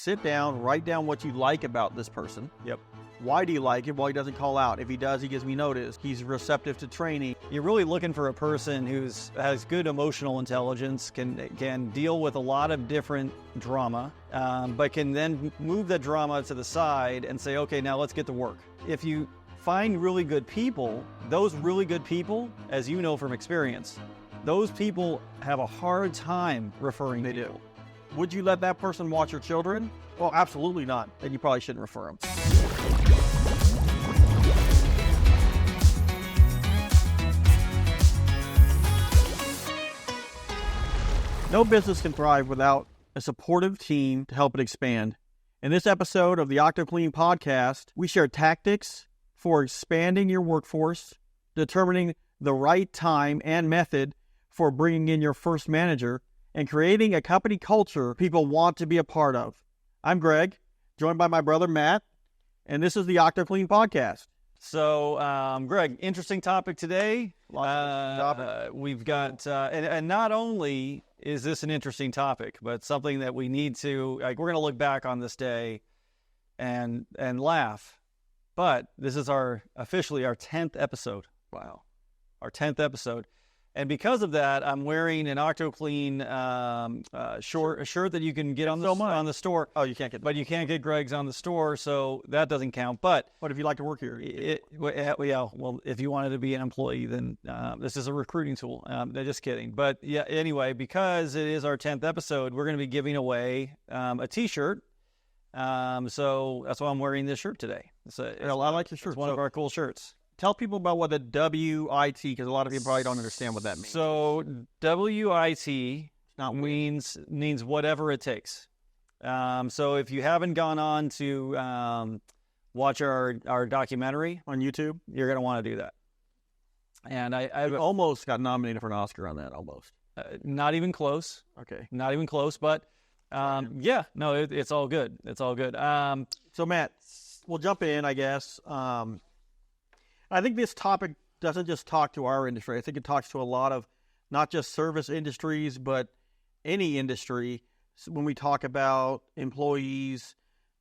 sit down, write down what you like about this person. Yep. Why do you like him? Well, he doesn't call out. If he does, he gives me notice. He's receptive to training. You're really looking for a person has good emotional intelligence, can deal with a lot of different drama, but can then move that drama to the side and say, okay, now let's get to work. If you find really good people, those really good people, as you know from experience, those people have a hard time referring They people. do. Would you let that person watch your children? Well, absolutely not. Then you probably shouldn't refer them. No business can thrive without a supportive team to help it expand. In this episode of the OctoClean Podcast, we share tactics for expanding your workforce, determining the right time and method for bringing in your first manager, and creating a company culture people want to be a part of. I'm Greg, joined by my brother Matt, and this is the OctoClean Podcast. So, Greg, interesting topic today. We've got, and not only is this an interesting topic, but something that we need to, like, we're going to look back on this day and laugh. But this is officially our 10th episode. Wow. Our 10th episode. And because of that, I'm wearing an OctoClean shirt that you can get on the store. Oh, you can't get that. But you can't get Greg's on the store, so that doesn't count. But if you like to work here? Well, if you wanted to be an employee, then this is a recruiting tool. Just kidding. But yeah, anyway, because it is our 10th episode, we're going to be giving away a T-shirt. So that's why I'm wearing this shirt today. I like your shirt. It's one of our cool shirts. Tell people about what the WIT, because a lot of people probably don't understand what that means. So WIT means whatever it takes. So if you haven't gone on to watch our documentary on YouTube, you're going to want to do that. And I almost got nominated for an Oscar on that, almost. Not even close. Okay. Not even close, but it's all good. It's all good. So Matt, we'll jump in, I guess. I think this topic doesn't just talk to our industry. I think it talks to a lot of not just service industries, but any industry. So when we talk about employees,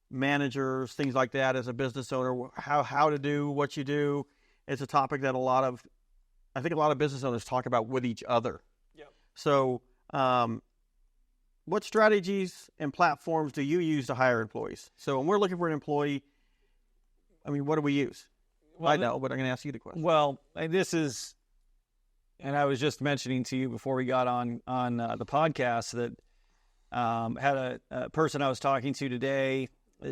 managers, things like that as a business owner, how to do what you do, it's a topic that I think a lot of business owners talk about with each other. Yep. So what strategies and platforms do you use to hire employees? So when we're looking for an employee, what do we use? Well, I know, but I'm going to ask you the question. Well, this is, and I was just mentioning to you before we got on the podcast that had a person I was talking to today,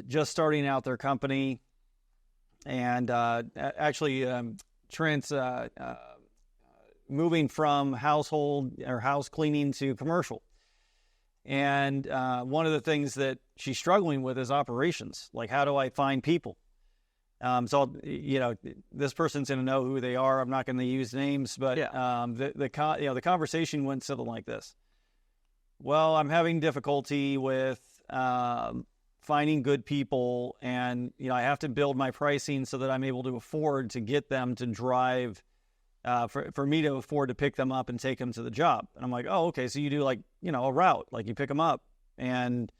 just starting out their company, and actually moving from household or house cleaning to commercial. And one of the things that she's struggling with is operations. Like, how do I find people? So, this person's going to know who they are. I'm not going to use names, but the conversation went something like this. Well, I'm having difficulty with finding good people, and I have to build my pricing so that I'm able to afford to get them to drive, for me to afford to pick them up and take them to the job. And I'm like, oh, okay, so you do a route, like you pick them up and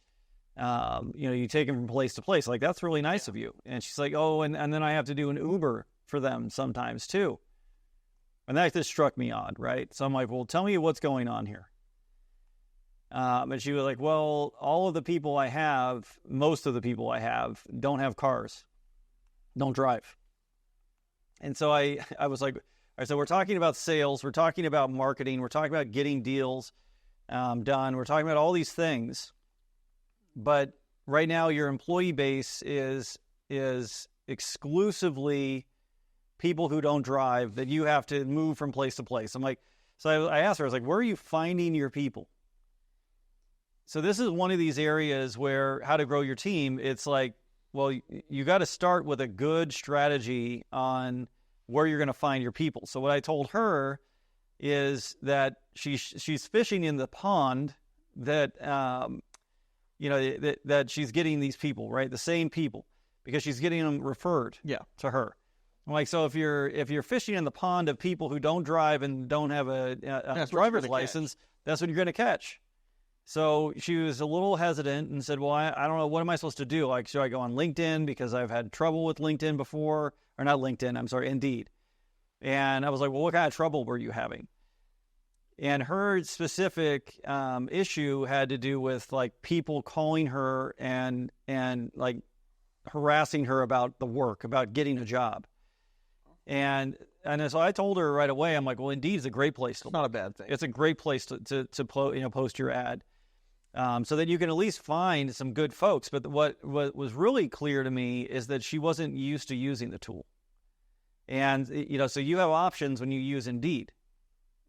you take them from place to place. Like, that's really nice of you. And she's like, oh, and then I have to do an Uber for them sometimes too. And that just struck me odd, right? So I'm like, well, tell me what's going on here. And she was like, well, most of the people I have don't have cars, don't drive. And so I was like, I said, we're talking about sales, we're talking about marketing, we're talking about getting deals done, we're talking about all these things. But right now, your employee base is exclusively people who don't drive, that you have to move from place to place. I'm like, so I asked her, I was like, where are you finding your people? So this is one of these areas where how to grow your team. It's like, well, you got to start with a good strategy on where you're going to find your people. So what I told her is that she's fishing in the pond that that she's getting these people, right? The same people, because she's getting them referred to her. I'm like, so if you're fishing in the pond of people who don't drive and don't have a driver's license, that's what you're going to catch. So she was a little hesitant and said, well, I don't know. What am I supposed to do? Like, should I go on LinkedIn because I've had trouble with LinkedIn before? Or not LinkedIn, I'm sorry, Indeed. And I was like, well, what kind of trouble were you having? And her specific issue had to do with like people calling her and like harassing her about the work, about getting a job. And so I told her right away, I'm like, well, Indeed is a great place to look. It's not a bad thing. It's a great place to post your ad, so that you can at least find some good folks. But what was really clear to me is that she wasn't used to using the tool. And, so you have options when you use Indeed.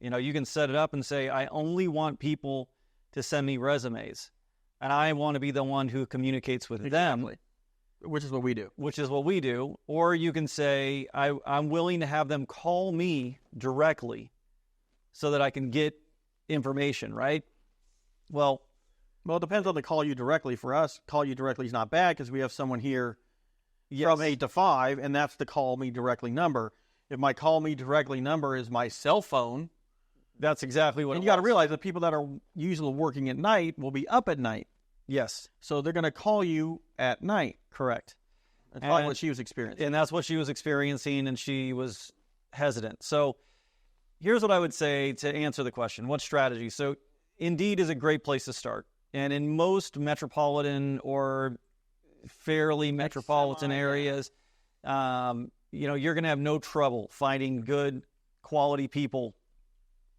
You can set it up and say, I only want people to send me resumes, and I want to be the one who communicates with them. Which is what we do. Or you can say, I'm willing to have them call me directly so that I can get information, right? Well, it depends on the call you directly. For us, call you directly is not bad because we have someone here from 8 to 5, and that's the call me directly number. If my call me directly number is my cell phone, that's exactly what. And you got to realize that people that are usually working at night will be up at night. Yes. So they're going to call you at night. Correct. That's probably what she was experiencing. And that's what she was experiencing, and she was hesitant. So here's what I would say to answer the question. What strategy? So Indeed is a great place to start. And in most metropolitan or fairly metropolitan areas, you're going to have no trouble finding good quality people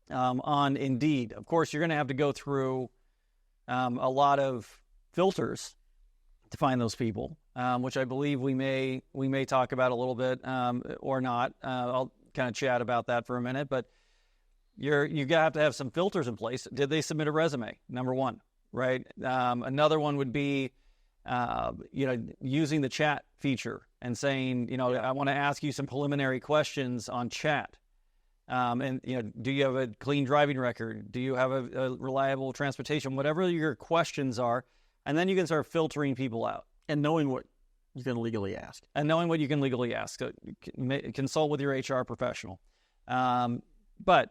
on Indeed. Of course, you're going to have to go through a lot of filters to find those people, which I believe we may talk about a little bit or not. I'll kind of chat about that for a minute, but you have to have some filters in place. Did they submit a resume? Number one, right? Another one would be using the chat feature and saying, I want to ask you some preliminary questions on chat. Do you have a clean driving record? Do you have a reliable transportation? Whatever your questions are, and then you can start filtering people out. And knowing what you can legally ask. So consult with your HR professional. But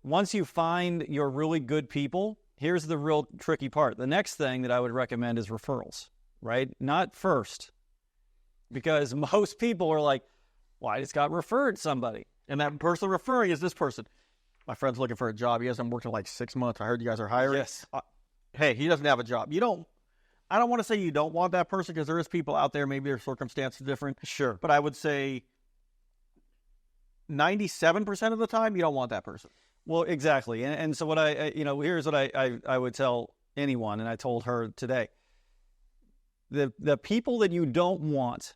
once you find your really good people, here's the real tricky part. The next thing that I would recommend is referrals, right? Not first. Because most people are like, well, I just got referred somebody. And that person referring is this person. My friend's looking for a job. He hasn't worked in like 6 months. I heard you guys are hiring. Yes. Hey, he doesn't have a job. I don't want to say you don't want that person because there is people out there, maybe their circumstances different. Sure. But I would say 97% of the time, you don't want that person. Well, exactly. And so what here's what I would tell anyone, and I told her today. The people that you don't want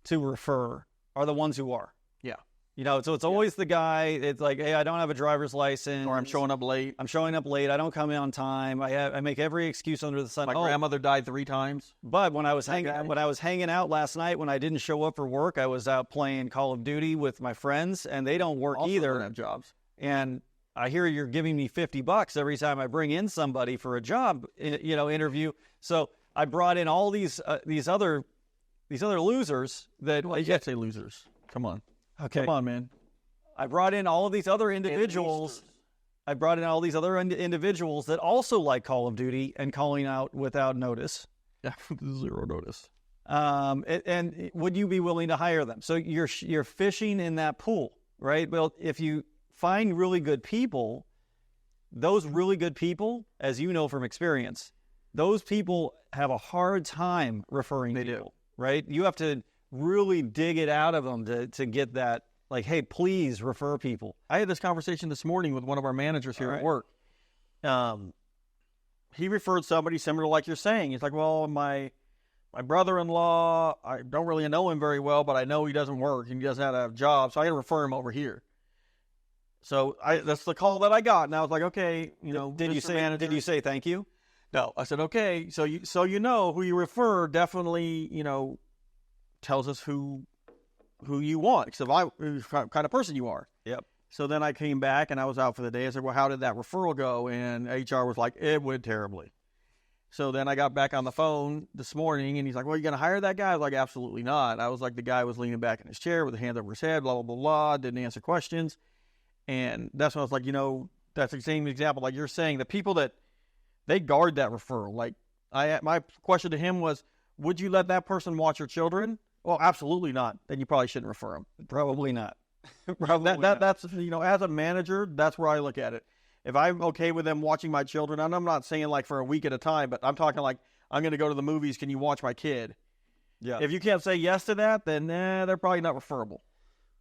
to refer are the ones who are. Yeah. So it's always the guy. It's like, hey, I don't have a driver's license, or I'm showing up late. I don't come in on time. I make every excuse under the sun. My grandmother died 3 times. But when I was hanging out last night, when I didn't show up for work, I was out playing Call of Duty with my friends, and they don't work also either. Don't have jobs. And I hear you're giving me $50 every time I bring in somebody for a job, interview. So I brought in all these other losers that. Well, you can't say losers. Come on. Okay. Come on, man. I brought in all of these other individuals. Individuals that also like Call of Duty and calling out without notice. Yeah, 0 notice. And would you be willing to hire them? So you're fishing in that pool, right? Well, if you find really good people, those really good people, as you know from experience, those people have a hard time referring people. They do. Right? You have to really dig it out of them to get that, like, hey, please refer people. I had this conversation this morning with one of our managers here at work. He referred somebody similar to like you're saying. He's like, well, my brother-in-law, I don't really know him very well, but I know he doesn't work and he doesn't have a job, so I got to refer him over here. So that's the call that I got, and I was like, okay, Did you say thank you? No, I said, okay, so you know who you refer definitely, tells us who you want, because who's kind of person you are. Yep. So then I came back and I was out for the day. I said, well, how did that referral go? And HR was like, it went terribly. So then I got back on the phone this morning and he's like, well, you going to hire that guy? I was like, absolutely not. I was like, the guy was leaning back in his chair with a hand over his head, blah, blah, blah, blah, didn't answer questions. And that's when I was like, that's the same example like you're saying. The people that they guard that referral. Like my question to him was, would you let that person watch your children? Well, absolutely not. Then you probably shouldn't refer them. Probably not. That's, as a manager, that's where I look at it. If I'm okay with them watching my children, and I'm not saying like for a week at a time, but I'm talking like, I'm going to go to the movies. Can you watch my kid? Yeah. If you can't say yes to that, then they're probably not referable.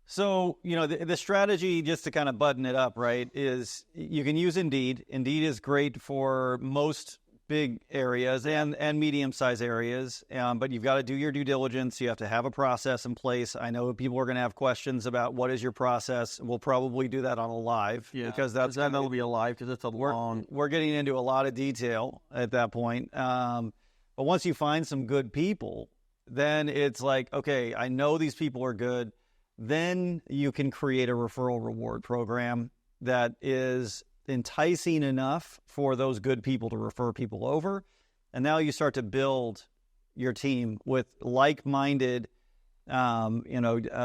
So, the strategy, just to kind of button it up, right, is you can use Indeed. Indeed is great for most big areas and medium-sized areas, but you've got to do your due diligence. You have to have a process in place. I know people are going to have questions about what is your process. We'll probably do that on a live, because that'll be a live, because it's we're getting into a lot of detail at that point. But once you find some good people, then it's like, okay, I know these people are good. Then you can create a referral reward program that is enticing enough for those good people to refer people over. And now you start to build your team with like-minded,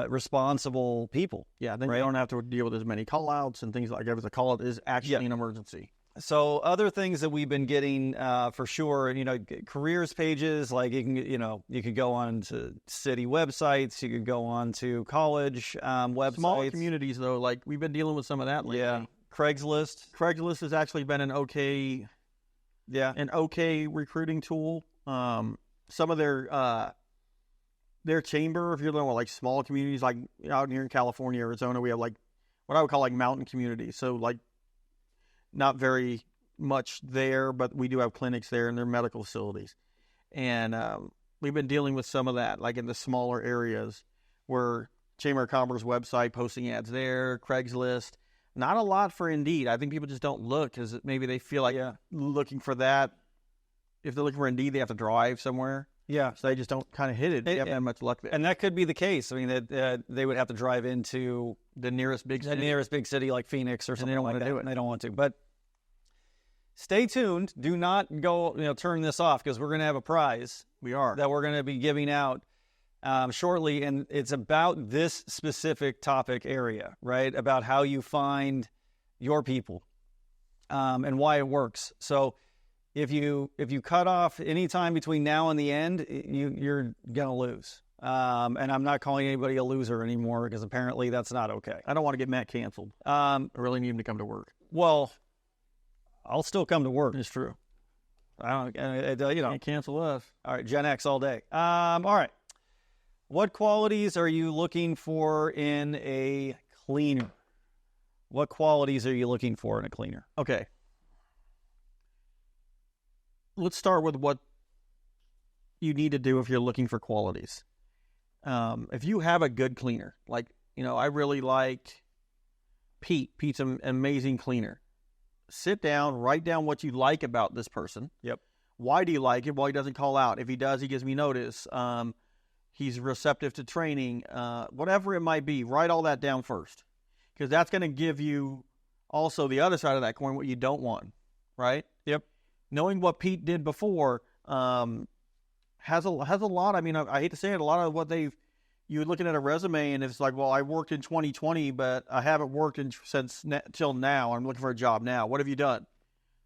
responsible people. Yeah, then right? you don't have to deal with as many call-outs and things like that. If the call-out is actually an emergency. So other things that we've been getting for sure, careers pages, like you could go on to city websites, you could go on to college websites. Smaller communities, though, like we've been dealing with some of that lately. Yeah. Craigslist has actually been an okay recruiting tool. Some of their chamber, if you're looking at like small communities, like out here in California, Arizona, we have like what I would call like mountain communities. So like not very much there, but we do have clinics there and they're medical facilities. And we've been dealing with some of that, like in the smaller areas where Chamber of Commerce website posting ads there, Craigslist. Not a lot for Indeed. I think people just don't look because maybe they feel like looking for that. If they're looking for Indeed, they have to drive somewhere. Yeah. So they just don't kind of hit it. They haven't had much luck there. And that could be the case. I mean, that they would have to drive into the nearest big city like Phoenix or something. They don't want to do it. And they don't want to. But stay tuned. Do not go, turn this off, because we're going to have a prize. We are. That we're going to be giving out shortly. And it's about this specific topic area, right? About how you find your people and why it works. So if you cut off any time between now and the end, you're going to lose. And I'm not calling anybody a loser anymore, because apparently that's not okay. I don't want to get Matt canceled. I really need him to come to work. Well, I'll still come to work. It's true. I don't, Can't cancel us. All right, Gen X all day. All right. What qualities are you looking for in a cleaner? What qualities are you looking for in a cleaner? Okay. Let's start with what you need to do if you're looking for qualities. If you have a good cleaner, like, I really like Pete. Pete's an amazing cleaner. Sit down, write down what you like about this person. Yep. Why do you like him? Well, he doesn't call out. If he does, he gives me notice. He's receptive to training. Whatever it might be, write all that down first, because that's going to give you also the other side of that coin, what you don't want, right? Yep. Knowing what Pete did before has a lot. I mean, I hate to say it, a lot of what you're looking at a resume and it's like, well, I worked in 2020, but I haven't worked till now. I'm looking for a job now. What have you done?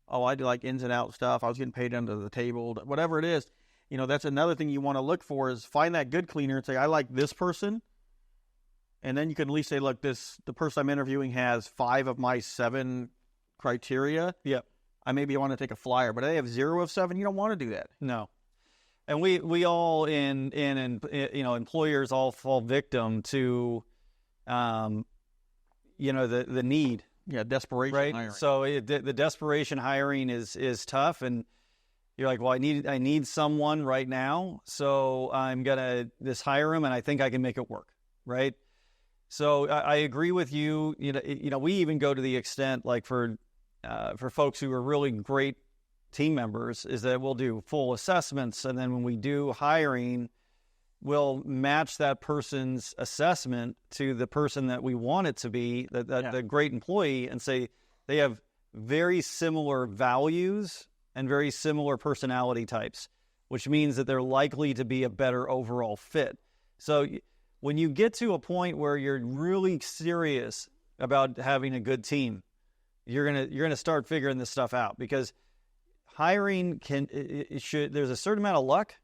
Oh, I do like ins and out stuff. I was getting paid under the table, whatever it is. That's another thing you want to look for, is find that good cleaner and say, I like this person. And then you can at least say, look, the person I'm interviewing has 5 of my 7 criteria. Yep. I maybe want to take a flyer, but I have 0 of 7. You don't want to do that. No. And we all employers all fall victim to, the need. Yeah, desperation right? hiring. So the desperation hiring is tough, and you're like, well, I need someone right now, so I'm gonna just hire him, and I think I can make it work, right? So I agree with you. We even go to the extent, like for folks who are really great team members, is that we'll do full assessments, and then when we do hiring, we'll match that person's assessment to the person that we want it to be, the great employee, and say they have very similar values and very similar personality types, which means that they're likely to be a better overall fit. So when you get to a point where you're really serious about having a good team, you're gonna start figuring this stuff out, because hiring there's a certain amount of luck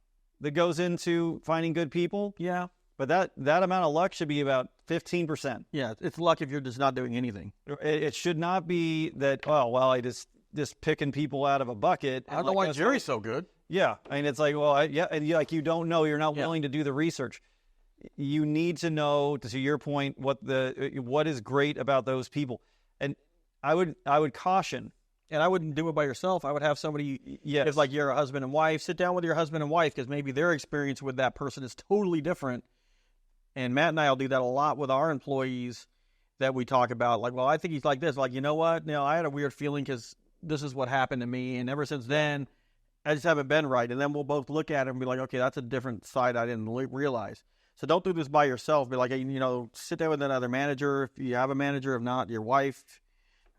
that goes into finding good people. Yeah. But that amount of luck should be about 15%. Yeah, it's luck if you're just not doing anything. It should not be that, oh, well, I just picking people out of a bucket. I don't know why Jerry's so good. Yeah. I mean, it's like, well, and you don't know, you're not willing to do the research. You need to know, to your point, what is great about those people. And I would caution. And I wouldn't do it by yourself. I would have somebody, if like you're a husband and wife, sit down with your husband and wife, because maybe their experience with that person is totally different. And Matt and I will do that a lot with our employees that we talk about. Like, well, I think he's like this. Like, you know what? I had a weird feeling because this is what happened to me. And ever since then, I just haven't been right. And then we'll both look at it and be like, okay, that's a different side I didn't realize. So don't do this by yourself. Be like, sit down with another manager. If you have a manager, if not, your wife.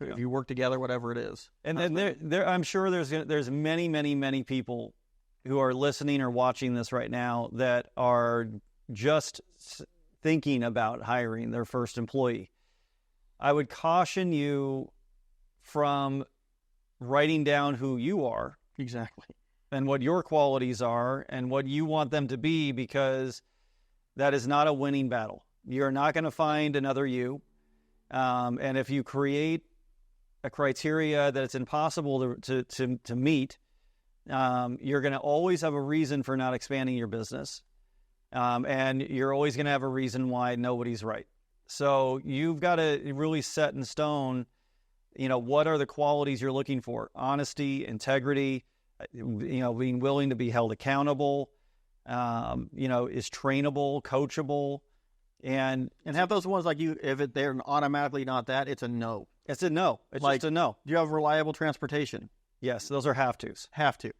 If you work together, whatever it is. And then I'm sure there's many, many, many people who are listening or watching this right now that are just thinking about hiring their first employee. I would caution you from writing down who you are. Exactly. And what your qualities are and what you want them to be, because that is not a winning battle. You're not going to find another you. And if you create a criteria that it's impossible to meet, you're going to always have a reason for not expanding your business. And you're always going to have a reason why nobody's right. So you've got to really set in stone, what are the qualities you're looking for? Honesty, integrity, being willing to be held accountable, is trainable, coachable, and have those ones like you, if they're automatically not that, it's a no. It's a no. It's like, just a no. Do you have reliable transportation? Yes, those are have-tos. Have to.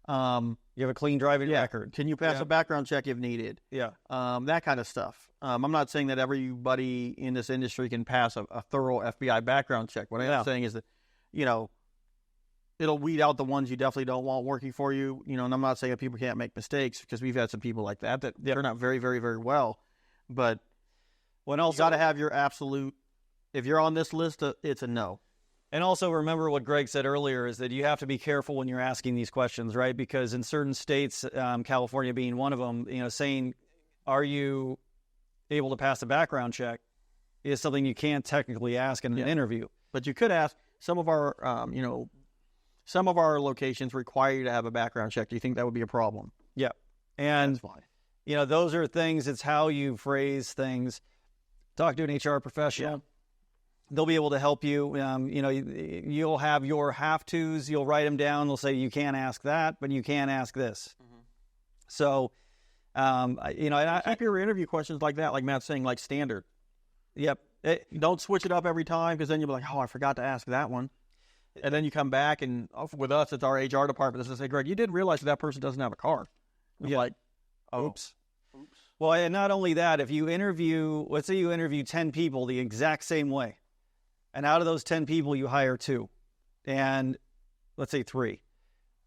You have a clean driving record. Can you pass a background check if needed? Yeah. That kind of stuff. I'm not saying that everybody in this industry can pass a thorough FBI background check. What I'm saying is that, it'll weed out the ones you definitely don't want working for you. And I'm not saying that people can't make mistakes, because we've had some people like that turn out very, very, very well. But you got to have your absolute, if you're on this list, it's a no. And also remember what Greg said earlier is that you have to be careful when you're asking these questions, right? Because in certain states, California being one of them, saying, are you able to pass a background check is something you can't technically ask in an interview. But you could ask. Some of our, some of our locations require you to have a background check. Do you think that would be a problem? Yeah. And, that's fine. Those are things, it's how you phrase things. Talk to an HR professional. Yeah. They'll be able to help you. You'll have your have-tos. You'll write them down. They'll say, you can't ask that, but you can ask this. Mm-hmm. So, and keep your interview questions like that, like Matt's saying, like standard. Yep. Don't switch it up every time, because then you'll be like, oh, I forgot to ask that one. And then you come back, and with us, it's our HR department that's going to say, Greg, you didn't realize that person doesn't have a car. You're like, oh. Oops. Well, and not only that, if you interview, let's say you interview 10 people the exact same way, and out of those 10 people, you hire 2, and let's say 3.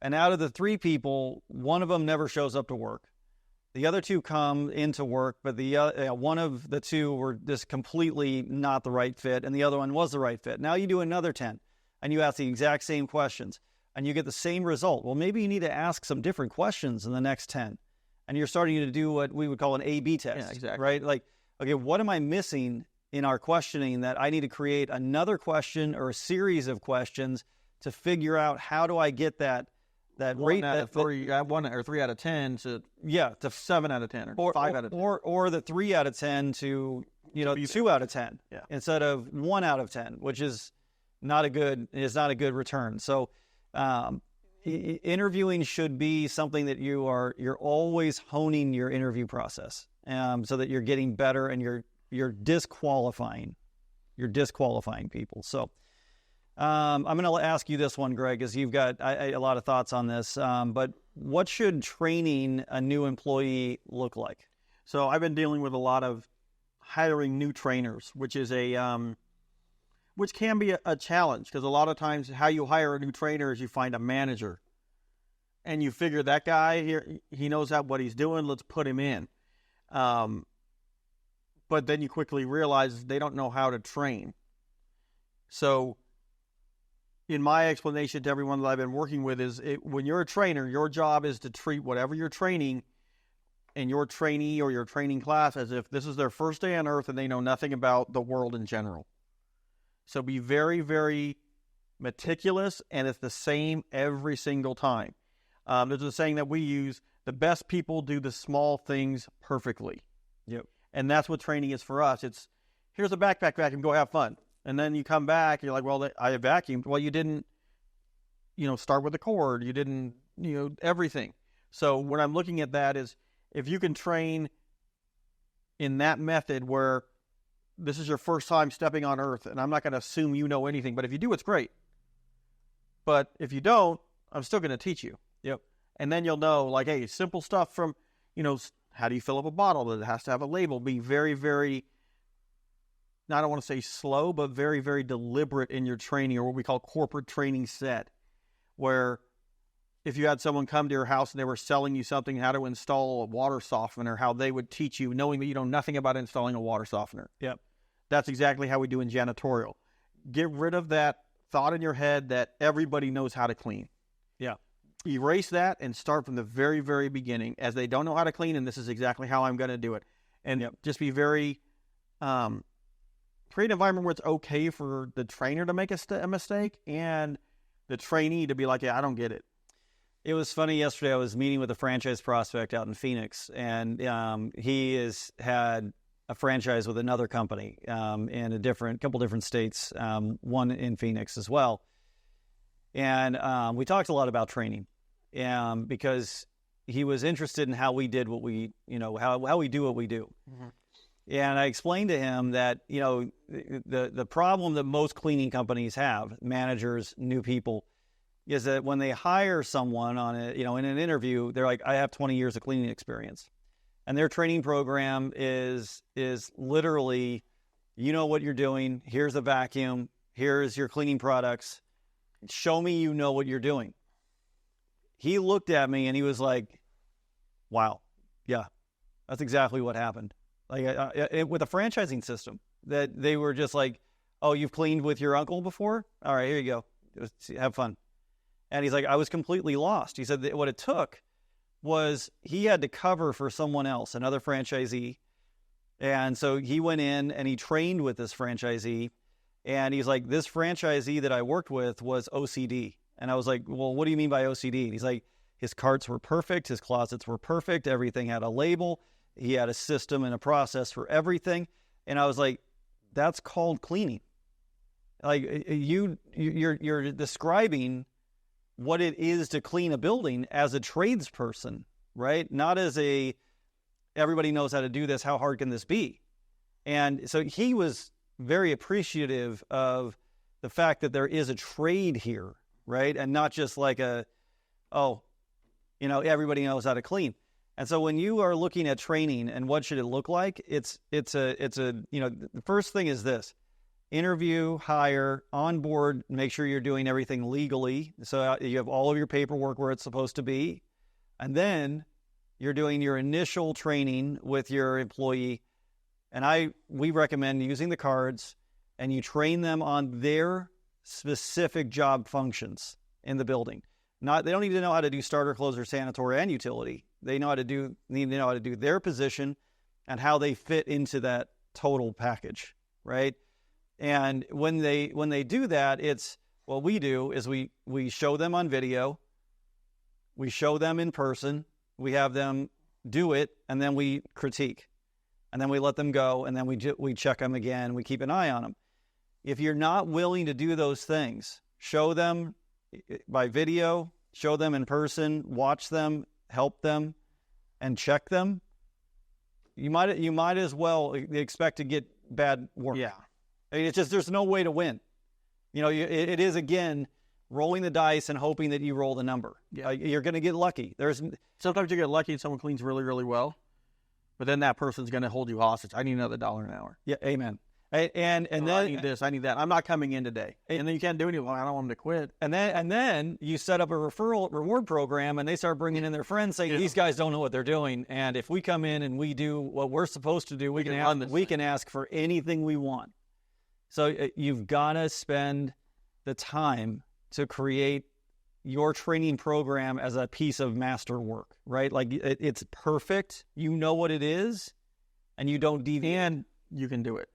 And out of the 3 people, one of them never shows up to work. The other 2 come into work, but one of the 2 were just completely not the right fit, and the other one was the right fit. Now you do another 10, and you ask the exact same questions, and you get the same result. Well, maybe you need to ask some different questions in the next 10, and you're starting to do what we would call an A/B test. Yeah, exactly. Right? Like, okay, what am I missing in our questioning that I need to create another question or a series of questions to figure out how do I get that rate, 1 or 3 out of 10 to 7 out of 10 or 5 out of 10, or the 3 out of 10 to 2 out of 10 instead of 1 out of 10, which is not a good return. So interviewing should be something that you're always honing your interview process, so that you're getting better and you're disqualifying people. So I'm going to ask you this one, Greg, as you've got a lot of thoughts on this. But what should training a new employee look like? So I've been dealing with a lot of hiring new trainers, which is which can be a challenge, because a lot of times how you hire a new trainer is you find a manager, and you figure that guy here, he knows what he's doing. Let's put him in. But then you quickly realize they don't know how to train. So, in my explanation to everyone that I've been working with is when you're a trainer, your job is to treat whatever you're training and your trainee or your training class as if this is their first day on earth and they know nothing about the world in general. So be very, very meticulous, and it's the same every single time. There's a saying that we use, the best people do the small things perfectly. Yep. And that's what training is for us. It's, here's a backpack vacuum, go have fun. And then you come back, and you're like, well, I vacuumed. Well, you didn't, start with the cord. You didn't, everything. So when I'm looking at that is, if you can train in that method where this is your first time stepping on earth, and I'm not going to assume you know anything, but if you do, it's great. But if you don't, I'm still going to teach you. Yep. And then you'll know, like, hey, simple stuff from, how do you fill up a bottle that has to have a label? Be very, very, I don't want to say slow, but very, very deliberate in your training, or what we call corporate training set, where if you had someone come to your house and they were selling you something, how to install a water softener, how they would teach you, knowing that you know nothing about installing a water softener. Yep. That's exactly how we do in janitorial. Get rid of that thought in your head that everybody knows how to clean. Yeah. Erase that and start from the very, very beginning, as they don't know how to clean, and this is exactly how I'm going to do it. And just be very, create an environment where it's okay for the trainer to make a mistake and the trainee to be like, yeah, I don't get it. It was funny yesterday. I was meeting with a franchise prospect out in Phoenix, and he has had a franchise with another company in a couple different states, one in Phoenix as well. And we talked a lot about training, because he was interested in how we did what we, how we do what we do. Mm-hmm. And I explained to him that, the problem that most cleaning companies have, managers, new people, is that when they hire someone on in an interview, they're like, I have 20 years of cleaning experience. And their training program is literally, you know what you're doing. Here's a vacuum. Here's your cleaning products. Show me you know what you're doing. He looked at me and he was like, wow, yeah, that's exactly what happened. Like with a franchising system, that they were just like, oh, you've cleaned with your uncle before? All right, here you go. Have fun. And he's like, I was completely lost. He said that what it took was he had to cover for someone else, another franchisee. And so he went in and he trained with this franchisee. And he's like, this franchisee that I worked with was OCD. And I was like, well, what do you mean by OCD? And he's like, his carts were perfect. His closets were perfect. Everything had a label. He had a system and a process for everything. And I was like, that's called cleaning. Like you're describing what it is to clean a building as a tradesperson, right? Not as everybody knows how to do this. How hard can this be? And so he was very appreciative of the fact that there is a trade here, right? And not just like everybody knows how to clean. And so when you are looking at training and what should it look like, it's the first thing is this: interview, hire, onboard, make sure you're doing everything legally. So you have all of your paperwork where it's supposed to be. And then you're doing your initial training with your employee. And we recommend using the cards, and you train them on their specific job functions in the building. They don't need to know how to do starter, closer, sanitary, and utility. They need to know how to do their position and how they fit into that total package, right? And when they do that, it's what we do is we show them on video, we show them in person, we have them do it, and then we critique, and then we let them go, and then we check them again, we keep an eye on them. If you're not willing to do those things, show them by video, show them in person, watch them, help them, and check them, you might as well expect to get bad work. Yeah. I mean, it's just, there's no way to win. It is, again, rolling the dice and hoping that you roll the number. Yeah. You're going to get lucky. Sometimes you get lucky and someone cleans really, really well, but then that person's going to hold you hostage. I need another $1 an hour. Yeah, amen. And then I need this, I need that. I'm not coming in today. And then you can't do anything. I don't want them to quit. And then you set up a referral reward program, and they start bringing in their friends saying, these guys don't know what they're doing. And if we come in and we do what we're supposed to do, we can ask for anything we want. So you've got to spend the time to create your training program as a piece of master work, right? Like it's perfect. You know what it is, and you don't deviate. And you can do it.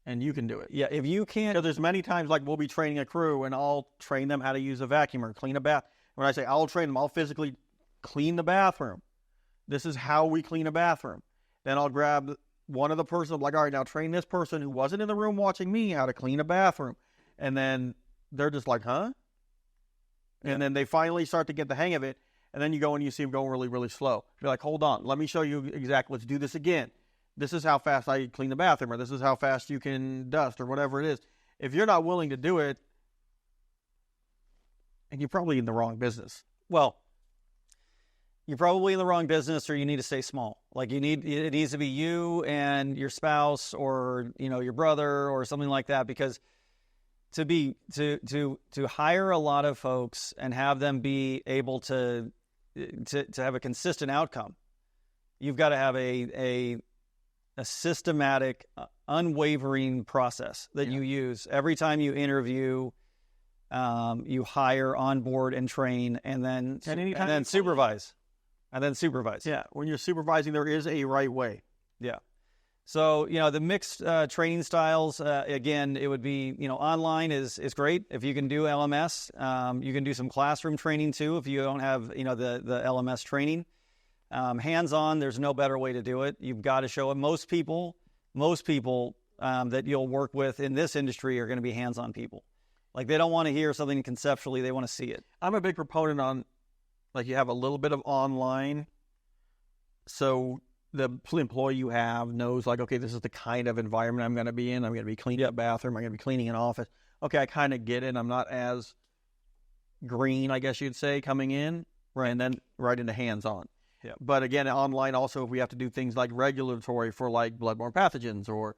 And you can do it. Yeah, if you can't... Because there's many times, like, we'll be training a crew, and I'll train them how to use a vacuum or clean a bath. When I say I'll train them, I'll physically clean the bathroom. This is how we clean a bathroom. Then I'll grab one of the person, I'm like, all right, now train this person who wasn't in the room watching me how to clean a bathroom. And then they're just like, huh? Yeah. And then they finally start to get the hang of it. And then you go and you see them going really, really slow. You're like, hold on, let me show you exactly, let's do this again. This is how fast I clean the bathroom, or this is how fast you can dust, or whatever it is. If you're not willing to do it, and you're probably in the wrong business. Well, you're probably in the wrong business, or you need to stay small. Like it needs to be you and your spouse, or your brother, or something like that. Because to hire a lot of folks and have them be able to have a consistent outcome, you've got to have a systematic, unwavering process that you use every time you interview, you hire, onboard, and train, and then supervise. And then supervise. Yeah, when you're supervising, there is a right way. Yeah. So, the mixed training styles, again, it would be, online is great. If you can do LMS, you can do some classroom training too if you don't have, the LMS training. Hands-on, there's no better way to do it. You've got to show it. Most people that you'll work with in this industry are going to be hands-on people. Like, they don't want to hear something conceptually. They want to see it. I'm a big proponent on, like, you have a little bit of online, so the employee you have knows, like, okay, this is the kind of environment I'm going to be in. I'm going to be cleaning a bathroom. I'm going to be cleaning an office. Okay, I kind of get it. I'm not as green, I guess you'd say, coming in, right, and then right into hands-on. Yeah. But again, online also, if we have to do things like regulatory for like bloodborne pathogens or,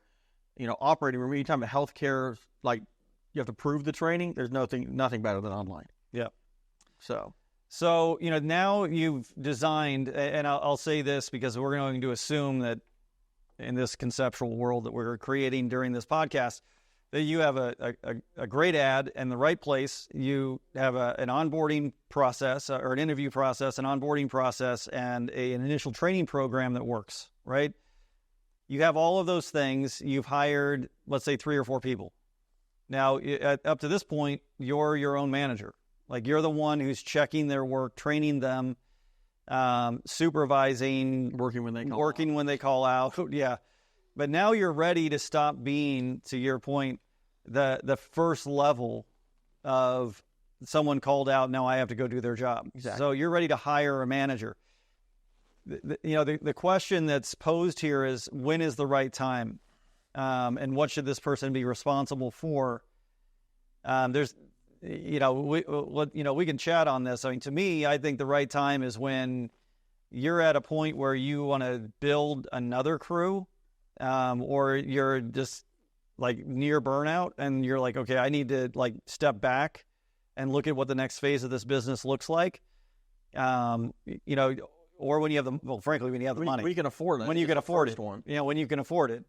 operating room, anytime healthcare, like you have to prove the training, there's nothing better than online. Yeah. So, now you've designed, and I'll say this because we're going to assume that in this conceptual world that we're creating during this podcast, that you have a great ad in the right place. You have an onboarding process or an interview process, an onboarding process, and an initial training program that works, right? You have all of those things. You've hired, let's say, 3 or 4 people. Now, up to this point, you're your own manager. Like, you're the one who's checking their work, training them, supervising, working when they call out. Yeah. But now you're ready to stop being, to your point, the first level of someone called out, now I have to go do their job. Exactly. So you're ready to hire a manager. The question that's posed here is, when is the right time? And what should this person be responsible for? We can chat on this. I mean, to me, I think the right time is when you're at a point where you want to build another crew, or you're just like near burnout and you're like, okay, I need to like step back and look at what the next phase of this business looks like. Or when you have frankly, when you have the money, when you can afford it, when you can afford it, when you can afford it.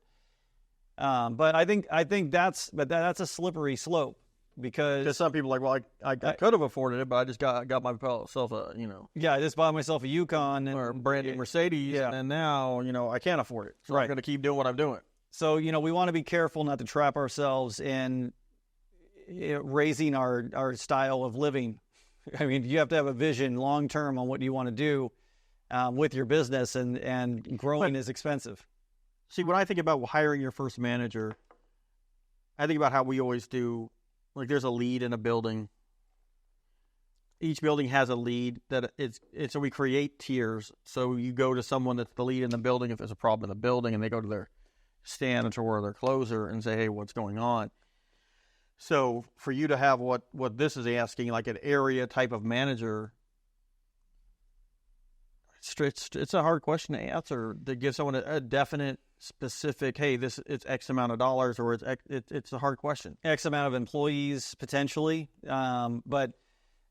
But I think that's a slippery slope because some people are like, well, I could have afforded it, but I just got myself yeah, I just bought myself a Yukon or a brand new Mercedes, and now I can't afford it, so I'm going to keep doing what I'm doing. So we want to be careful not to trap ourselves in raising our style of living. I mean, you have to have a vision long term on what you want to do with your business, and growing is expensive. See, when I think about hiring your first manager, I think about how we always do. Like, there's a lead in a building. Each building has a lead so we create tiers. So you go to someone that's the lead in the building if there's a problem in the building, and they go to their stand or their closer and say, hey, what's going on? So for you to have what this is asking, like an area type of manager, it's a hard question to answer, to give someone a definite, specific, hey, it's X amount of dollars, or it's a hard question. X amount of employees potentially, but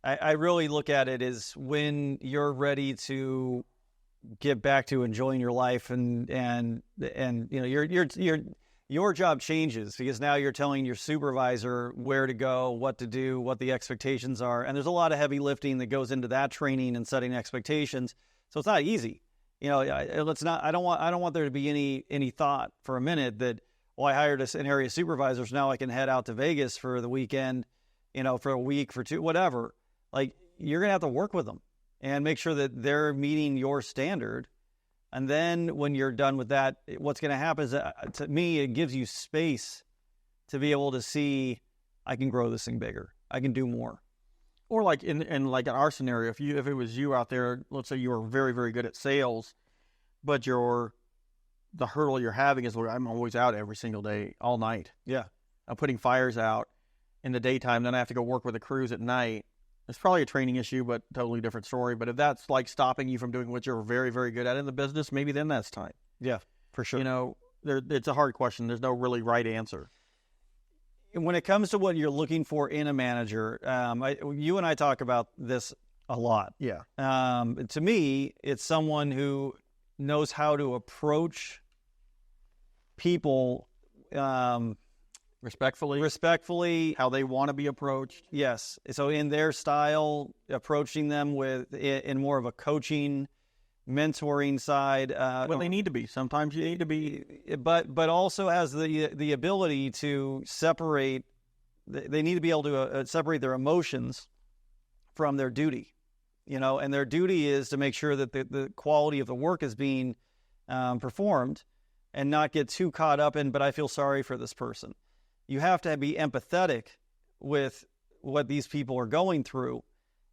I really look at it as when you're ready to get back to enjoying your life, and you're your job changes because now you're telling your supervisor where to go, what to do, what the expectations are. And there's a lot of heavy lifting that goes into that training and setting expectations. So it's not easy. You know, let's not, I don't want there to be any thought for a minute that, well, I hired an area supervisor, so now I can head out to Vegas for the weekend, you know, for a week, for two, whatever. Like, you're going to have to work with them and make sure that they're meeting your standard. And then when you're done with that, what's going to happen is, to me, it gives you space to be able to see, I can grow this thing bigger. I can do more. Or like in like in our scenario, if it was you out there, let's say you were very, very good at sales, but the hurdle you're having is, I'm always out every single day, all night. Yeah. I'm putting fires out in the daytime, then I have to go work with the crews at night. It's probably a training issue, but totally different story. But if that's like stopping you from doing what you're very, very good at in the business, maybe then that's time. Yeah, for sure. You know, it's a hard question. There's no really right answer. When it comes to what you're looking for in a manager, you and I talk about this a lot. Yeah. To me, it's someone who knows how to approach people respectfully, how they want to be approached. Yes. So in their style, approaching them in more of a coaching, mentoring side. Well, they need to be. Sometimes you need to be. But also has the ability to separate. They need to be able to separate their emotions from their duty. You know, and their duty is to make sure that the quality of the work is being performed, and not get too caught up in, but I feel sorry for this person. You have to be empathetic with what these people are going through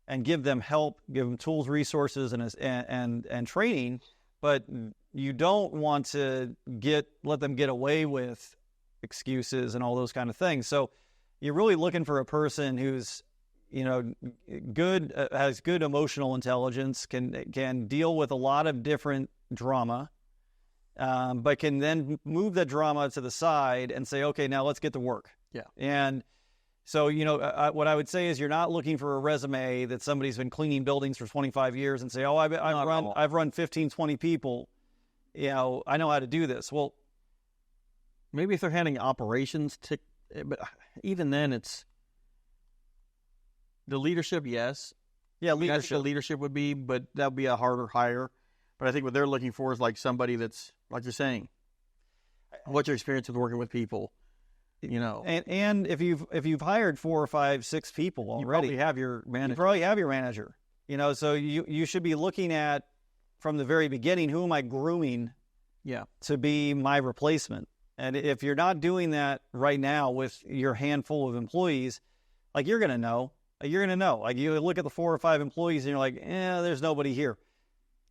and give them help, give them tools, resources, and training, but you don't want to let them get away with excuses and all those kind of things. So you're really looking for a person who's, you know, has good emotional intelligence, can deal with a lot of different drama, but can then move that drama to the side and say, okay, now let's get to work. Yeah. And so, you know, what I would say is, you're not looking for a resume that somebody's been cleaning buildings for 25 years and say, oh, I've run 15, 20 people. You know, I know how to do this. Well, maybe if they're handling operations, but even then it's the leadership, yes. Yeah, leadership. The leadership would be, but that would be a harder hire. But I think what they're looking for is like somebody that's, like you're saying, what's your experience with working with people, you know? And if you've hired 4 or 5, 6 people already, you probably have your manager. You know, so you should be looking at, from the very beginning, who am I grooming to be my replacement? And if you're not doing that right now with your handful of employees, like, you're going to know. Like, you look at the 4 or 5 employees and you're like, there's nobody here.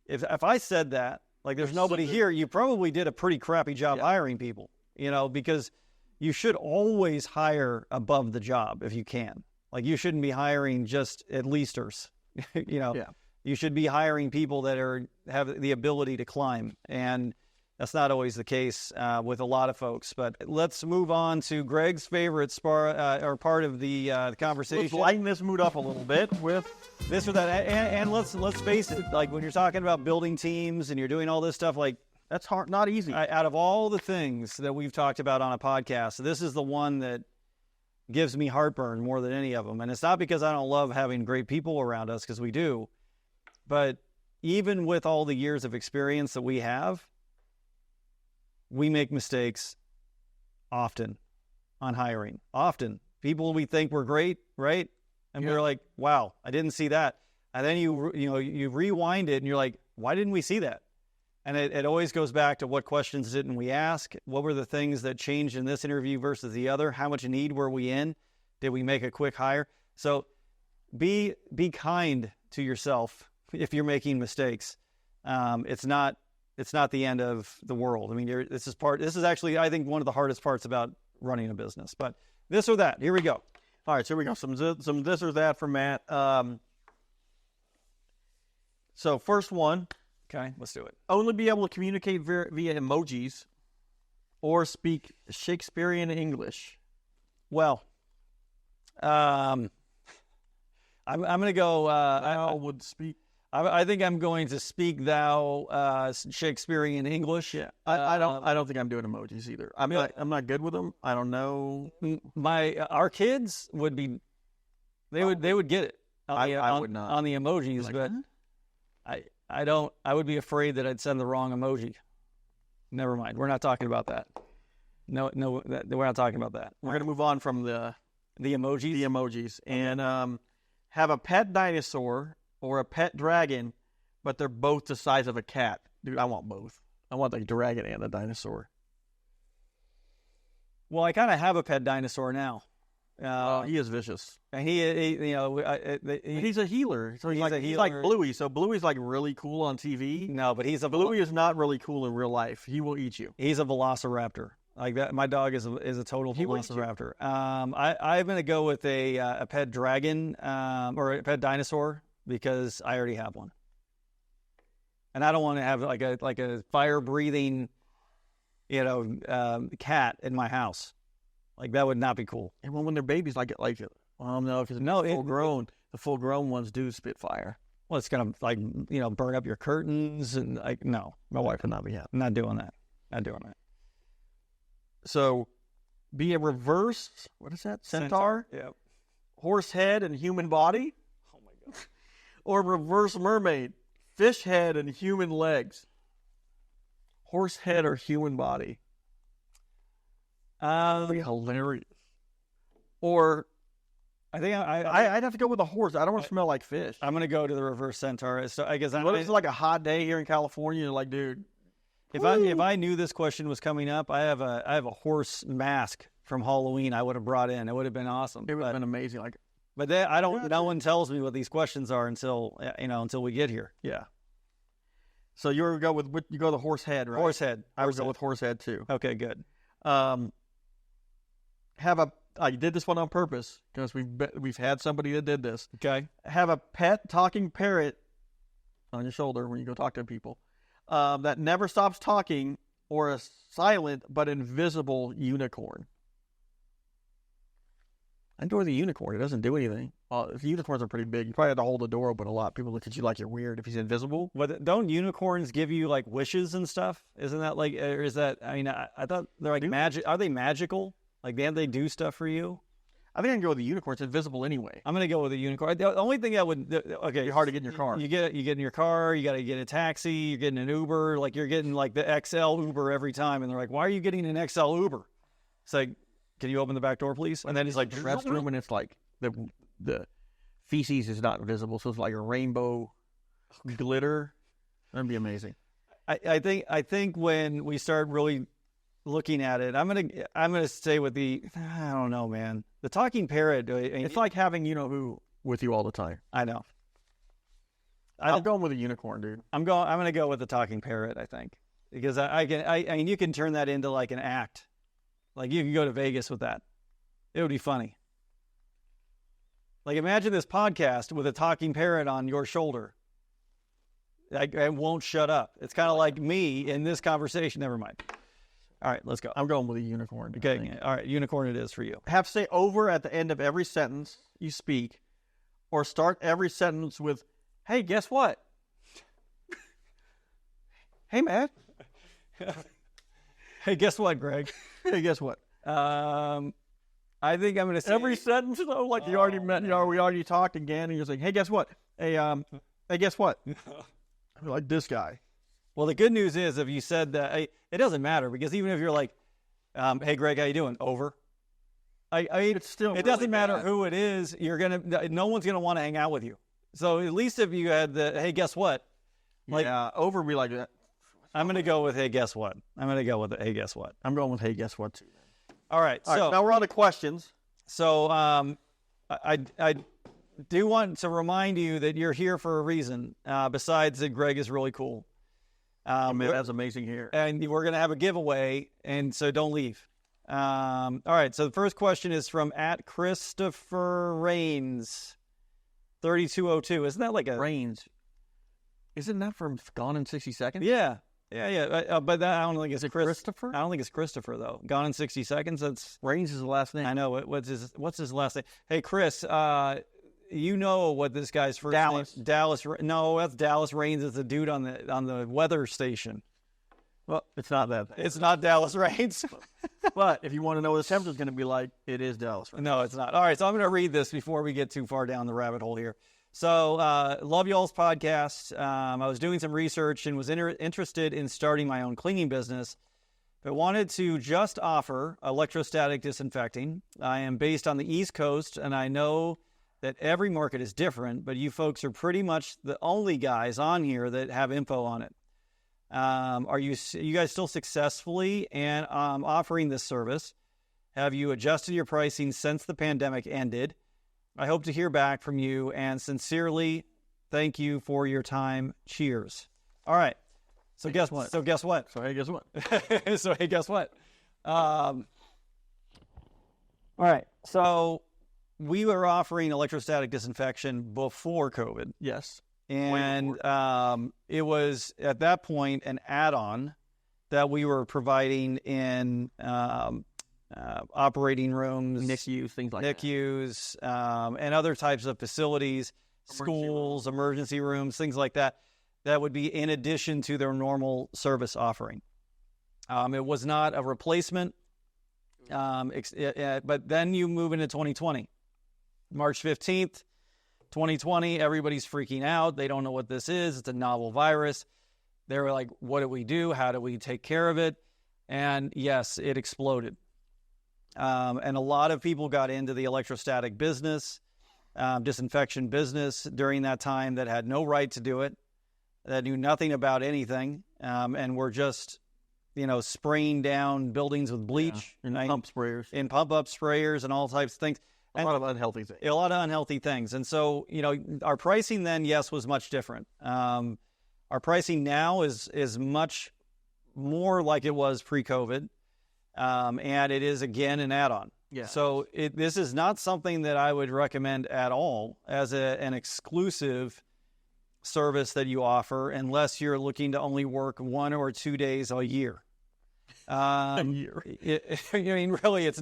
If I said that, like, there's nobody here, you probably did a pretty crappy job hiring people, you know, because you should always hire above the job if you can. Like, you shouldn't be hiring just at leasters, you know. Yeah. You should be hiring people that have the ability to climb, and that's not always the case with a lot of folks. But let's move on to Greg's favorite or part of the conversation. Let's lighten this mood up a little bit with this or that, and let's face it. Like, when you're talking about building teams and you're doing all this stuff, like, that's hard, not easy. Out of all the things that we've talked about on a podcast, this is the one that gives me heartburn more than any of them. And it's not because I don't love having great people around us, because we do. But even with all the years of experience that we have, we make mistakes often on hiring. Often. People we think we're great, right? And we're like, wow, I didn't see that. And then you rewind it and you're like, why didn't we see that? And it always goes back to, what questions didn't we ask? What were the things that changed in this interview versus the other? How much need were we in? Did we make a quick hire? So be kind to yourself if you're making mistakes. It's not the end of the world. I mean, this is actually, I think, one of the hardest parts about running a business. But this or that, here we go. All right, so here we go. Some this or that from Matt. So first one. Okay, let's do it. Only be able to communicate via emojis or speak Shakespearean English. Well, I'm going to go. I would speak. I think I'm going to speak thou Shakespearean English. Yeah, I don't think I'm doing emojis either. I'm not good with them. I don't know. Our kids would be, they would get it. I would not on the emojis, like, but huh? I don't. I would be afraid that I'd send the wrong emoji. Never mind. We're not talking about that. No, we're not talking about that. We're gonna move on from the emojis. The emojis, and have a pet dinosaur or a pet dragon, but they're both the size of a cat. Dude, I want both. I want the dragon and the dinosaur. Well, I kind of have a pet dinosaur now. He is vicious, and he's a healer. So he's like Bluey. So Bluey's like really cool on TV. No, but Bluey is not really cool in real life. He will eat you. He's a velociraptor. Like that, my dog is a total velociraptor. I'm going to go with a pet dragon or a pet dinosaur because I already have one, and I don't want to have like a fire breathing, cat in my house. Like that would not be cool. And when they're babies, no, because the full grown ones do spit fire. Well, it's gonna burn up your curtains and no. My wife would not be happy. Not doing that. Not doing that. So, be a reverse. What is that? Centaur. Yeah. Horse head and human body. Oh my god. Or reverse mermaid, fish head and human legs. Horse head or human body. That'd be hilarious. Or I think I'd have to go with a horse. I don't want to smell like fish. I'm going to go to the reverse centaur. So I guess it's like a hot day here in California. Like, dude, if I knew this question was coming up, I have a horse mask from Halloween. I would have brought in. It would have been awesome. It would have been amazing. Like, but I don't. No one tells me what these questions are until we get here. Yeah. So you go the horse head, right? Horse head. I would go with horse head too. Okay, good. I did this one on purpose because we've had somebody that did this. Okay. Have a pet talking parrot on your shoulder when you go talk to people that never stops talking, or a silent but invisible unicorn. I enjoy the unicorn. It doesn't do anything. Unicorns are pretty big. You probably have to hold the door open a lot. People look at you like you're weird if he's invisible. But don't unicorns give you like wishes and stuff? Isn't that like, or is that, I thought they're like magic. Are they magical? Like, they do stuff for you? I think I can go with the unicorn. It's invisible anyway. I'm going to go with the unicorn. The only thing that would, it's hard to get in your car. You get in your car, you got to get a taxi, you're getting an Uber, like you're getting like the XL Uber every time. And they're like, why are you getting an XL Uber? It's like, can you open the back door, please? And then he's like, the restroom, and it's like the feces is not visible, so it's like a rainbow glitter. That'd be amazing. I think when we start really looking at it, I'm gonna stay with I don't know, man. The talking parrot. It's like having who with you all the time. I know. I'm going with a unicorn, dude. I'm gonna go with the talking parrot. I think because I mean you can turn that into like an act. Like you can go to Vegas with that. It would be funny. Like imagine this podcast with a talking parrot on your shoulder. I won't shut up. It's kind of like me in this conversation. Never mind. All right, let's go. I'm going with a unicorn. Okay, all right, unicorn it is for you. Have say over at the end of every sentence you speak, or start every sentence with, "Hey, guess what?" Hey, man. Hey, guess what, Greg? Hey, guess what? I think I'm going to say every sentence though, like you already met. We already talked again, and you're saying, "Hey, guess what? Hey, guess what?" Like this guy. Well, the good news is if you said that, it doesn't matter because even if you're like, "Hey, Greg, how you doing?" Over. It's still. It doesn't matter who it is. No one's gonna want to hang out with you. So at least if you had the, "Hey, guess what?" Like over be like that. I'm gonna go with, "Hey, guess what?" I'm gonna go with it. Hey, guess what? I'm going with, "Hey, guess what?" too. All right. So now we're on to questions. So I do want to remind you that you're here for a reason. Besides that, Greg is really cool. Man, that's amazing here. And we're going to have a giveaway, and so don't leave. All right, so the first question is from @Christopher Rains, 3202. Isn't that like a... Rains. Isn't that from Gone in 60 Seconds? Yeah. But I don't think it's Christopher? I don't think it's Christopher, though. Gone in 60 Seconds, that's... Rains is the last name. I know. What's his last name? Hey, Chris, you know what this guy's first Dallas. name? Dallas. No, that's Dallas Raines. It's a dude on the weather station. Well, it's not that. It's not Dallas Raines. But if you want to know what the temperature is going to be like, it is Dallas Raines. No, it's not. All right, so I'm going to read this before we get too far down the rabbit hole here. So, love y'all's podcast. I was doing some research and was interested in starting my own cleaning business, but wanted to just offer electrostatic disinfecting. I am based on the East Coast, and I know that every market is different, but you folks are pretty much the only guys on here that have info on it. Are you guys still successfully and offering this service? Have you adjusted your pricing since the pandemic ended? I hope to hear back from you, and sincerely, thank you for your time. Cheers. All right. So guess what? So hey, guess what? All right. So we were offering electrostatic disinfection before COVID. Yes. And it was, at that point, an add-on that we were providing in operating rooms, NICUs, things like NICUs, and other types of facilities, schools, emergency rooms, things like that, that would be in addition to their normal service offering. It was not a replacement, but then you move into 2020. March 15th, 2020, everybody's freaking out. They don't know what this is. It's a novel virus. They were like, what do we do? How do we take care of it? And yes, it exploded. And a lot of people got into the electrostatic business, disinfection business during that time that had no right to do it, that knew nothing about anything, and were just, spraying down buildings with bleach. Yeah, and pump sprayers. And pump-up sprayers and all types of things. A lot of unhealthy things. A lot of unhealthy things. And so, our pricing then, yes, was much different. Our pricing now is much more like it was pre-COVID. And it is, again, an add-on. Yeah. So this is not something that I would recommend at all as an exclusive service that you offer, unless you're looking to only work 1 or 2 days a year. A year. Really, it's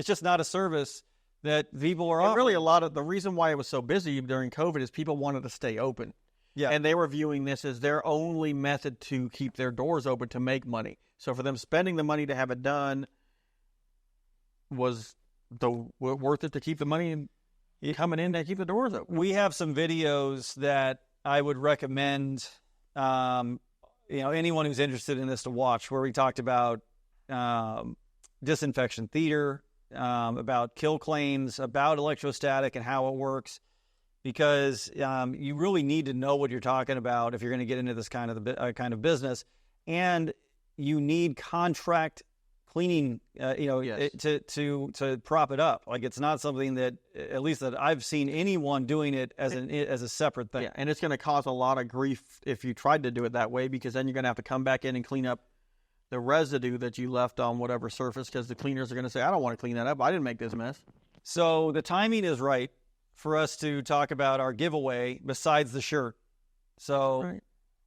just not a service that people are offering. Really, a lot of the reason why it was so busy during COVID is people wanted to stay open. Yeah. And they were viewing this as their only method to keep their doors open to make money. So for them, spending the money to have it done was worth it to keep the money coming in to keep the doors open. We have some videos that I would recommend, anyone who's interested in this to watch, where we talked about disinfection theater, about kill claims, about electrostatic and how it works, because you really need to know what you're talking about if you're going to get into this kind of business, and you need contract cleaning, Yes. to prop it up. Like, it's not something that, at least that I've seen anyone doing it as a separate thing. Yeah, and it's going to cause a lot of grief if you tried to do it that way, because then you're going to have to come back in and clean up the residue that you left on whatever surface, because the cleaners are going to say, I don't want to clean that up. I didn't make this mess. So the timing is right for us to talk about our giveaway besides the shirt. So Right.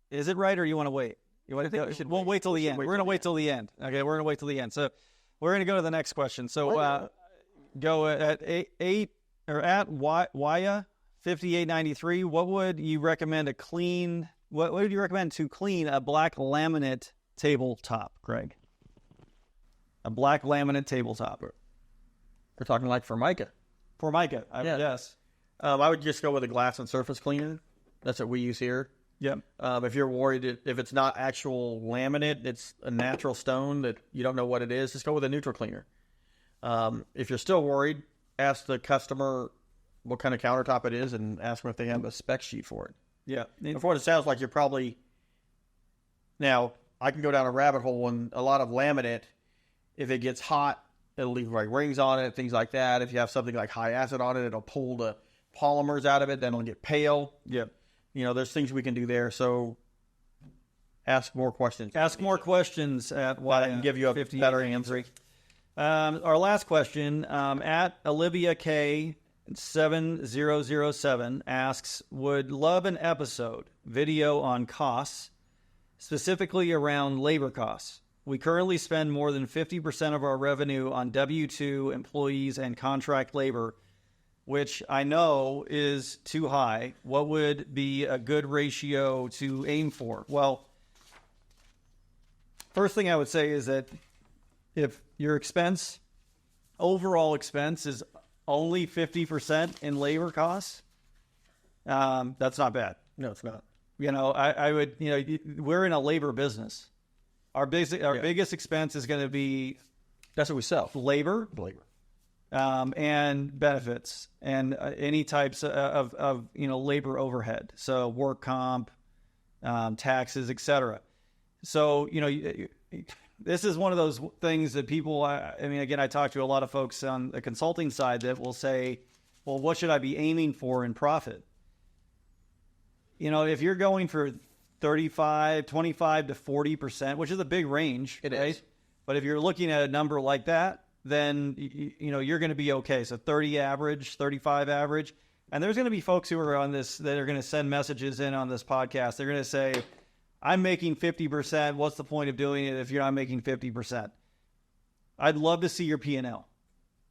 Is it right, or you want to wait? We'll wait till the end. We're going to wait till the end. Okay, we're going to wait till the end. So we're going to go to the next question. So go at Waya 5893. What would you recommend What would you recommend to clean a black laminate tabletop, Greg? A black laminate tabletop. We're talking like Formica. Formica, Yeah. yes. I would just go with a glass and surface cleaner. That's what we use here. Yep. If you're worried if it's not actual laminate, it's a natural stone that you don't know what it is, just go with a neutral cleaner. If you're still worried, ask the customer what kind of countertop it is and ask them if they have a spec sheet for it. Yeah. For what it sounds like, you're probably... Now, I can go down a rabbit hole, and a lot of laminate, if it gets hot, it'll leave like rings on it, things like that. If you have something like high acid on it, it'll pull the polymers out of it, then it'll get pale. Yep. There's things we can do there. So ask more questions. Ask more questions at Well, I can give you a better answer. Our last question, at Olivia K 7007 asks, would love an episode video on costs, specifically around labor costs. We currently spend more than 50% of our revenue on W-2 employees and contract labor. which I know is too high, what would be a good ratio to aim for? Well, first thing I would say is that if your overall expense is only 50% in labor costs, that's not bad. No, it's not. I would, we're in a labor business. Our biggest expense is going to be, that's what we sell. Labor. And benefits and any types of labor overhead. So work comp, taxes, etc. So, this is one of those things that people, again, I talk to a lot of folks on the consulting side that will say, well, what should I be aiming for in profit? If you're going for 25 to 40%, which is a big range, it right? is. But if you're looking at a number like that, then you're going to be okay. So 30 average, 35 average. And there's going to be folks who are on this that are going to send messages in on this podcast. They're going to say, I'm making 50%. What's the point of doing it if you're not making 50%? I'd love to see your P&L,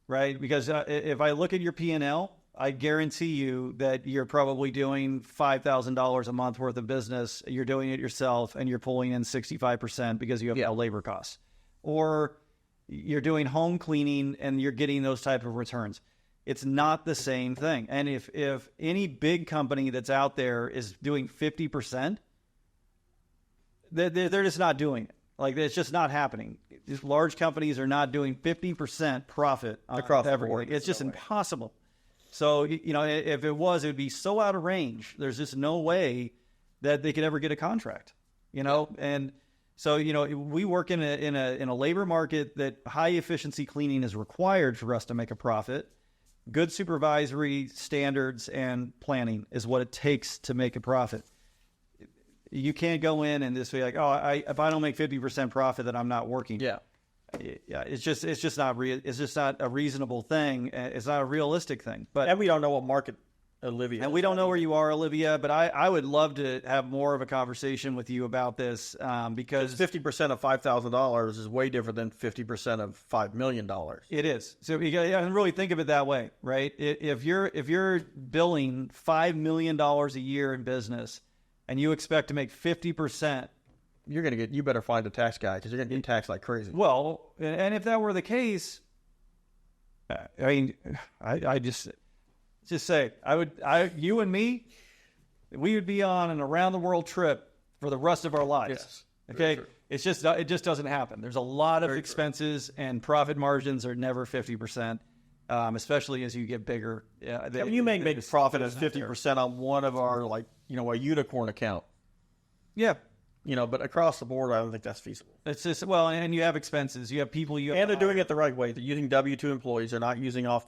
right? Because if I look at your P&L, I guarantee you that you're probably doing $5,000 a month worth of business. You're doing it yourself, and you're pulling in 65% because you have no labor costs. Or you're doing home cleaning, and you're getting those type of returns. It's not the same thing. And if any big company that's out there is doing 50%, they're just not doing it. Like, it's just not happening. These large companies are not doing 50% profit across everything. It's just impossible. So, if it was, it would be so out of range. There's just no way that they could ever get a contract, And so, we work in a labor market that high efficiency cleaning is required for us to make a profit. Good supervisory standards and planning is what it takes to make a profit. You can't go in and just be like, if I don't make 50% profit, then I'm not working. Yeah. It's just not it's just not a reasonable thing. It's not a realistic thing. And we don't know what market Olivia. And we don't know where you are, Olivia, but I would love to have more of a conversation with you about this because 50% of $5,000 is way different than 50% of $5 million. It is. So you gotta really think of it that way, right? If you're billing $5 million a year in business and you expect to make 50%, you better find a tax guy because you're going to get taxed like crazy. Well, and if that were the case, I just say you and me, we would be on an around the world trip for the rest of our lives. Yes, okay. It just doesn't happen. There's a lot of expenses and profit margins are never 50%, especially as you get bigger. You may make profit as 50% on one of our a unicorn account. Yeah. But across the board, I don't think that's feasible. It's just, and you have expenses. You have people. And they're doing it the right way. They're using W-2 employees. They're not using off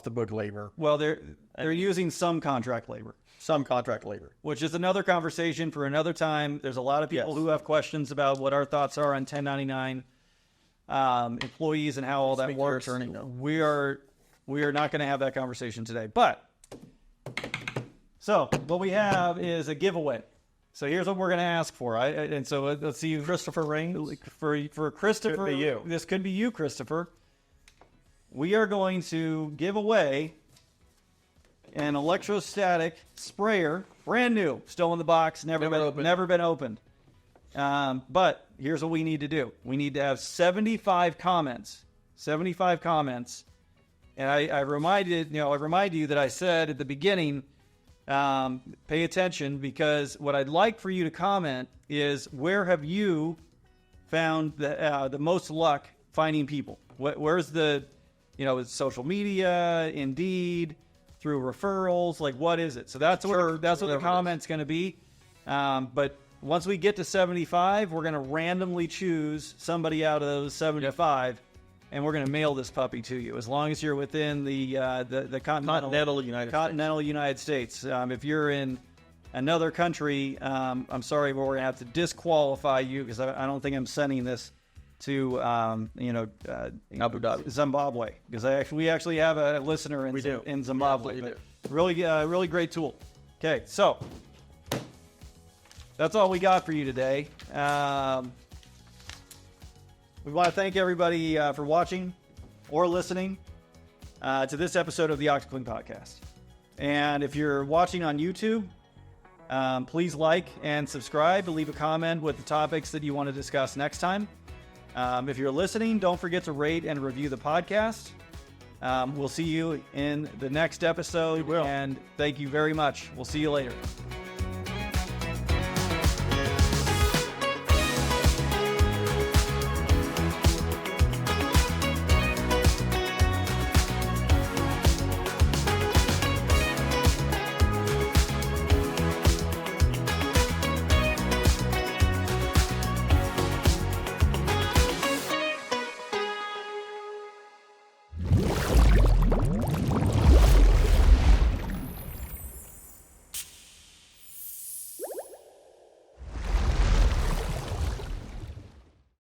the book labor. Well, they're using some contract labor. Which is another conversation for another time. There's a lot of people who have questions about what our thoughts are on 1099 employees and how all that works. We are not going to have that conversation today. But so what we have is a giveaway. So here's what we're going to ask for. And so let's see, Christopher Raines. For Christopher, could be you. This could be you, Christopher. We are going to give away an electrostatic sprayer, brand new, still in the box, never been opened. But here's what we need to do. We need to have 75 comments. 75 comments. And I remind you that I said at the beginning, pay attention, because what I'd like for you to comment is, where have you found the most luck finding people? Where's the, social media, Indeed, through referrals, like what is it? So that's what the comment's going to be. But once we get to 75, we're going to randomly choose somebody out of those 75. Yep. And we're going to mail this puppy to you as long as you're within the continental United States. If you're in another country, I'm sorry, but we're going to have to disqualify you because I don't think I'm sending this to Abu Dhabi, Zimbabwe, because we actually have a listener in Zimbabwe. Yeah, really great tool. Okay, so that's all we got for you today. We want to thank everybody for watching or listening. to this episode of the OctoClean Podcast. And if you're watching on YouTube, please like and subscribe. Leave a comment with the topics that you want to discuss next time. If you're listening, don't forget to rate and review the podcast. We'll see you in the next episode. And thank you very much. We'll see you later.